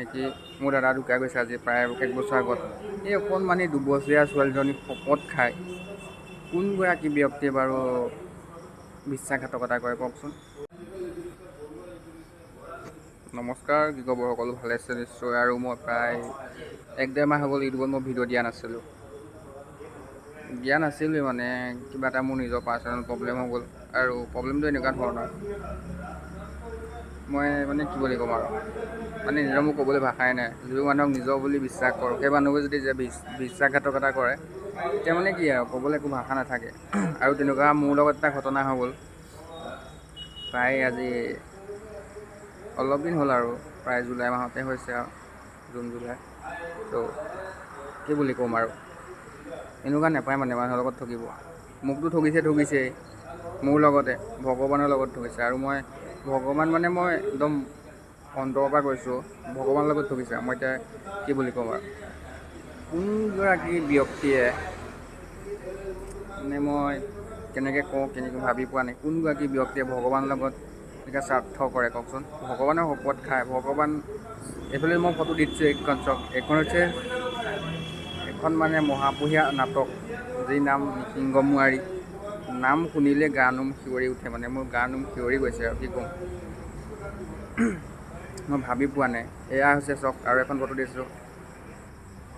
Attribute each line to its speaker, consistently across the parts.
Speaker 1: নেকি মোৰ দাদা ঢুকাই গৈছে আজি প্ৰায় 1 বছৰ আগত। এই অকণমানি 2 বছৰীয়া ছোৱালীজনী শপত খায় কোনগৰাকী ব্যক্তিয়ে বাৰু বিশ্বাসঘাতকতা কৰে কওকচোন। নমস্কাৰ, কি খবৰ সকলো? ভালে আছে নিশ্চয়। আৰু মই প্ৰায় 1-1.5 মাহ হৈ গ'ল ইউটিউবত মই ভিডিঅ' দিয়া নাছিলোঁ মানে কিবা এটা মোৰ নিজৰ পাৰ্চনেল প্ৰব্লেম হৈ গ'ল। আৰু প্ৰব্লেমটো এনেকুৱা ধৰণৰ, মই মানে কি বুলি ক'ম আৰু মানে নিজৰ মোক ক'বলৈ ভাষাই নাই। যিবোৰ মানুহক নিজৰ বুলি বিশ্বাস কৰোঁ সেই মানুহবোৰে যদি যে বিশ্বাসঘাতকতা কৰে তেতিয়া মানে কি আৰু ক'বলৈ একো ভাষা নাথাকে। আৰু তেনেকুৱা মোৰ লগত এটা ঘটনা হৈ গ'ল প্ৰায় আজি অলপ দিন হ'ল আৰু প্ৰায় জুলাই মাহতে হৈছে আৰু জুন জুলাই। ত' কি বুলি ক'ম আৰু এনেকুৱা নাপায় মানে মানুহৰ লগত ঠগিব। মোকতো ঠগিছেই মোৰ লগতে ভগৱানৰ লগত ঠগিছে। আৰু মই ভগৱান মানে মই একদম অন্তৰৰ পৰা কৈছোঁ, ভগৱানৰ লগত ঠগিছে। মই এতিয়া কি বুলি ক'ম আৰু কোনগৰাকী ব্যক্তিয়ে মানে মই কেনেকৈ কওঁ কেনেকৈ ভাবি পোৱা নাই কোনগৰাকী ব্যক্তিয়ে ভগৱানৰ লগত এনেকৈ স্বাৰ্থ কৰে কওকচোন। ভগৱানৰ শপত খায়। ভগৱান এইফালে মই ফটো দি দিছোঁ এইখন চাওক, এইখন হৈছে এখন মানে মহাপুৰুষীয়া নাটক, যি নাম নিসিংহমুৱাৰী। নাম শুনিলে গা নোম শিয়ৰি উঠে, মানে মোৰ গা নোম শিয়ৰি গৈছে আৰু কি ক'ম। মই ভাবি পোৱা নাই। এয়া হৈছে চাওক আৰু এখন ফটো দিছোঁ,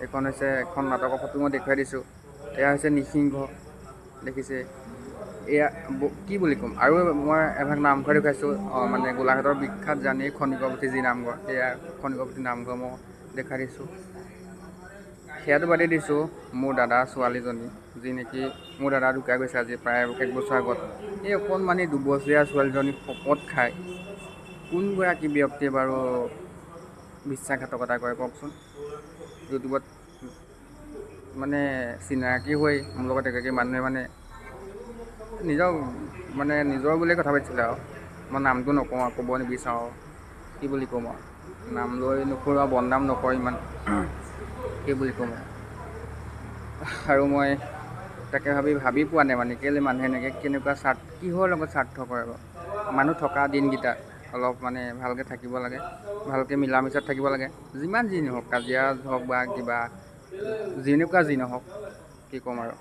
Speaker 1: এইখন হৈছে এখন নাটকৰ ফটো মই দেখুৱাই দিছোঁ। এয়া হৈছে নিসিংহ, দেখিছে। এয়া কি বুলি ক'ম। আৰু মই এভাগ নামঘৰ দেখুৱাইছোঁ, মানে গোলাঘাটৰ বিখ্যাত জানেই খনিকৰপুথি যি নামঘৰ, সেয়া খনিকৰপুথি নামঘৰ মই দেখাই দিছোঁ। সেয়াটো বাদেই দিছোঁ, মোৰ দাদাৰ ছোৱালীজনী যি নেকি মোৰ দাদা ঢুকাই গৈছে আজি প্ৰায় 1 বছৰ আগত। এই অকণমানি 2 বছৰীয়া ছোৱালীজনী শপত খায় কোনগৰাকী ব্যক্তিয়ে বাৰু বিশ্বাসঘাতকতা কৰে কওকচোন। ইউটিউবত মানে চিনাকি হৈ মোৰ লগত এগৰাকী মানুহে মানে নিজৰ বুলিয়ে কথা পাতিছিলে আৰু মই নামটো নকওঁ আৰু ক'ব নিবিচাৰোঁ। কি বুলি ক'ম আৰু নাম লৈ নুফুৰোঁ আৰু বদনাম নকৰোঁ ইমান। কি বুলি ক'ম আৰু মই তাকে ভাবি পোৱা নাই মানে কেলৈ মানুহে এনেকৈ কেনেকুৱা কিহৰ লগত স্বাৰ্থ কৰে বাৰু। মানুহ থকা দিনকেইটা অলপ মানে ভালকৈ থাকিব লাগে, ভালকৈ মিলা মিছাত থাকিব লাগে। যিমান যি নহওক, কাজিয়া হওক বা কিবা যেনেকুৱা যি নহওক, কি ক'ম আৰু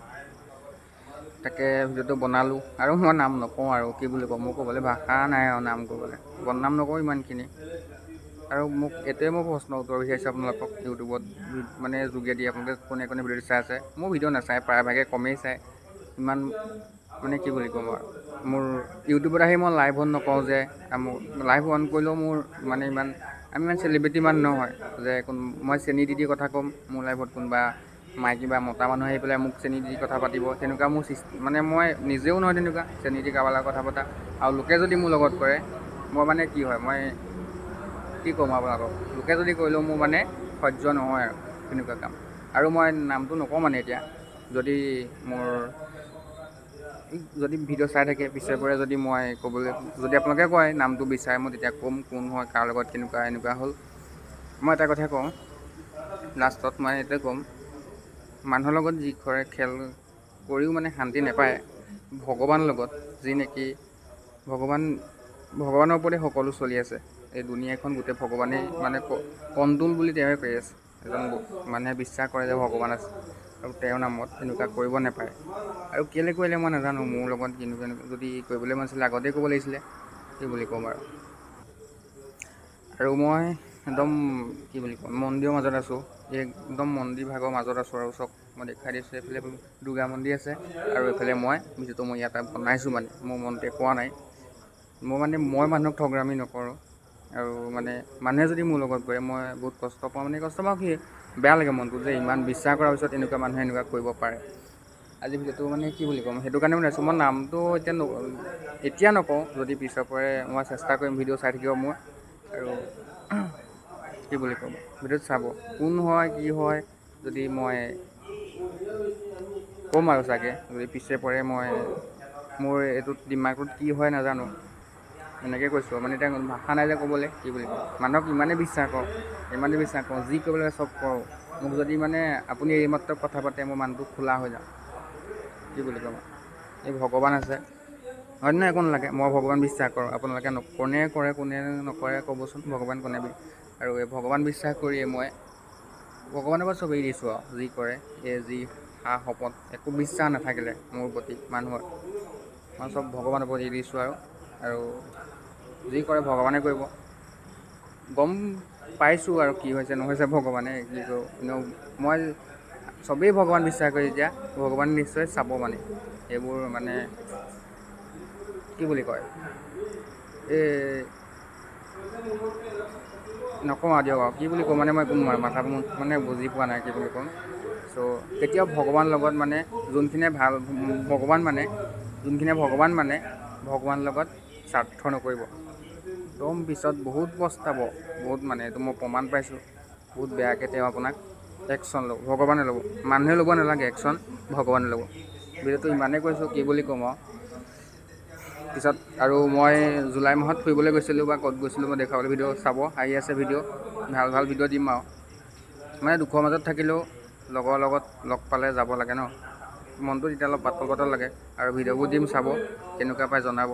Speaker 1: তাকে ভিডিঅ'টো বনালোঁ। আৰু মই নাম নকওঁ আৰু কি বুলি ক'ম, মোৰ ক'বলৈ ভাষা নাই আৰু নাম ক'বলৈ, বদনাম নকৰোঁ ইমানখিনি। আৰু মোক এইটোৱে মই প্ৰশ্ন উত্তৰ বিচাৰিছোঁ আপোনালোকক ইউটিউবত মানে যোগেদি আপোনালোকে কোনে কোনে ভিডিঅ'টো চাই আছে। মোৰ ভিডিঅ' নাচায়, প্ৰায়ভাগে কমেই চায়। ইমান মানে কি বুলি ক'ম আৰু মোৰ ইউটিউবত আহি মই লাইভ অন নকৰোঁ যে, লাইভ অন কৰিলেও মোৰ মানে আমি ইমান চেলিব্ৰিটি মানুহ নহয় যে মই চেনি দি কথা ক'ম মোৰ লাইভত, কোনোবা মাইকী বা মতা মানুহ আহি পেলাই মোক চেনি দি কথা পাতিব, তেনেকুৱা মোৰ মানে মই নিজেও নহয় তেনেকুৱা চেনি দি কাৰোবাৰ লগত কথা পতা। আৰু লোকে যদি মোৰ লগত কৰে মই মানে কি হয়, মই কি ক'ম আপোনালোকক, লোকে যদি কৰিলেও মোৰ মানে সহ্য নহয় আৰু তেনেকুৱা কাম। আৰু মই নামটো নকওঁ মানে এতিয়া, যদি ভিডিঅ' চাই থাকে পিছে পৰে, যদি মই ক'বলৈ যদি আপোনালোকে কয় নামটো বিচাৰে, মই তেতিয়া ক'ম কোন হয়, কাৰ লগত কেনেকুৱা এনেকুৱা হ'ল। মই এটা কথা কওঁ লাষ্টত, মই এইটোৱে ক'ম, মানুহৰ লগত যি কৰে খেল কৰিও মানে শান্তি নাপায়। ভগৱানৰ লগত যি নেকি ভগৱানৰ ওপৰতে সকলো চলি আছে। এই দুুনীয়াখন গোটেই ভগৱানেই মানে কণ্ট্ৰল বুলি তেওঁৱে কৰি আছে। এজন মানুহে বিশ্বাস কৰে যে ভগৱান আছে আৰু তেওঁৰ নামত এনেকুৱা কৰিব নাপায়। আৰু কেলৈ কৰিলে মই নাজানো, মোৰ লগত যদি কৰিবলৈ মন আছিলে আগতেই ক'ব লাগিছিলে। কি বুলি ক'ম আৰু মই একদম কি বুলি ক'ম, মন্দিৰৰ মাজত আছোঁ, একদম মন্দিৰ ভাগৰ মাজত আছোঁ। আৰু চক মই দেখাই দিছোঁ, এইফালে দুৰ্গা মন্দিৰ আছে আৰু এইফালে মই যিটো মই ইয়াতে বনাইছোঁ, মানে মোৰ মনটোৱে কোৱা নাই। মই মানুহক ঠগৰামি নকৰোঁ। আৰু মানে মানুহে যদি মোৰ লগত কৰে মই বহুত কষ্ট পাওঁ, কি বেয়া লাগে মনটো যে ইমান বিশ্বাস কৰাৰ পিছত এনেকুৱা মানুহে এনেকুৱা কৰিব পাৰে। আজি ভিডিঅ'টো মানে কি বুলি ক'ম, সেইটো কাৰণে বনাইছোঁ। মই নামটো এতিয়া নকওঁ, যদি পিছৰ পৰে মই চেষ্টা কৰিম ভিডিঅ' চাই থাকিব মোৰ। আৰু কি বুলি ক'ম, ভিডিঅ'টো চাব কোন হয় কি হয়, যদি মই ক'ম আৰু চাগে যদি পিছে পৰে মোৰ এইটোত দিমাগটোত কি হয় নাজানো, এনেকৈ কৈছোঁ মানে এতিয়া ভাষা নাই যে ক'বলৈ। কি বুলি ক'ম, মানুহক ইমানেই বিশ্বাস কৰোঁ যি কৰিব লাগে চব কৰোঁ। মোক যদি মানে আপুনি এইমাত্ৰ কথা পাতে মোৰ মানুহটো খোলা হৈ যাওঁ। কি বুলি ক'ম, এই ভগৱান আছে অন্য একো নালাগে, মই ভগৱান বিশ্বাস কৰোঁ। আপোনালোকে কোনে কৰে কোনে নকৰে ক'বচোন, ভগৱান কোনে আৰু এই ভগৱান বিশ্বাস কৰিয়ে মই ভগৱানৰ পৰা চব এৰি দিছোঁ আৰু যি কৰে যি সা সপত একো বিশ্বাস নাথাকিলে মোৰ প্ৰতি মানুহৰ মই চব ভগৱানৰ ওপৰত এৰি দিছোঁ আৰু যি কৰে ভগৱানে কৰিব। গম পাইছোঁ আৰু কি হৈছে নহৈছে ভগৱানে কি কৰোঁ, কিন্তু মই চবেই ভগৱান বিশ্বাস কৰি যেতিয়া ভগৱানে নিশ্চয় চাব মানে এইবোৰ মানে কি বুলি কয় এই নকওঁ আৰু দিয়ক আৰু কি বুলি কওঁ মানে মই একো মাথা মানে বুজি পোৱা নাই কি বুলি ক'ম। চ' কেতিয়াও ভগৱান লগত মানে যোনখিনিয়ে ভগৱান লগত স্বাৰ্থ নকৰিব। একদম পিছত বহুত পস্তাব, বহুত মানে এইটো মই প্ৰমাণ পাইছোঁ। বহুত বেয়াকৈ তেওঁ আপোনাক একশ্যন ল'ব, ভগৱানে ল'ব, মানুহে ল'ব নালাগে একশ্যন, ভগৱানে ল'ব। ভিডিঅ'টো ইমানেই কৈছোঁ কি বুলি ক'ম আৰু পিছত আৰু মই জুলাই মাহত ফুৰিবলৈ গৈছিলোঁ বা ক'ত গৈছিলোঁ মই দেখাবলৈ ভিডিঅ' চাব আহি আছে ভিডিঅ' ভাল ভিডিঅ' দিম আৰু মানে দুখৰ মাজত থাকিলেও লগৰ লগত লগ পালে যাব লাগে ন, মনটো তেতিয়া অলপ পাতল লাগে আৰু ভিডিঅ'বোৰ দিম চাব কেনেকুৱা পাই জনাব।